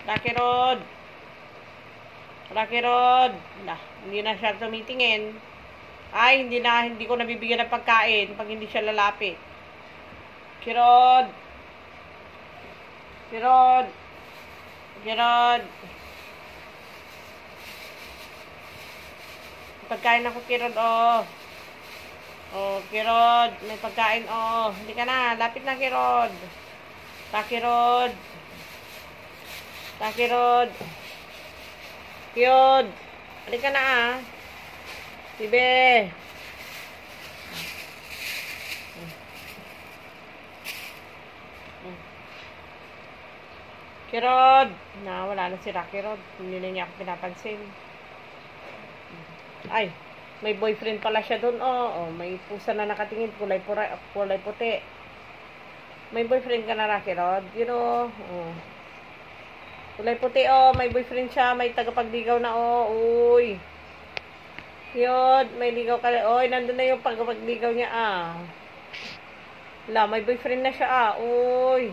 Rocky Road. Rocky Road. Nah, hindi na siya tumitingin. Ay, hindi ko nabibigyan ng pagkain pag hindi siya lalapit. Kirod. Kirod. Kirod. Pagkain ako, Kirod, oh. Oh, Kirod. May pagkain, oh. Hindi ka na. Lapit na, Kirod. Takirod. Takirod. Kirod. Hindi ka na, ah. Sibe. Kirod. Wala na si Rocky Rod. Hindi na niya ako pinapansin. Ay, may boyfriend pala siya doon. Oh, may pusa na nakatingin. Kulay puti. May boyfriend ka na, Rocky Rod? You know, oh. Kulay puti, oh. May boyfriend siya. May tagapagdigaw na, oh. Uy. Yun, may ligaw ka. Oy, nandun na yung pagpagdigaw niya, ah. Wala, may boyfriend na siya, ah. Uy.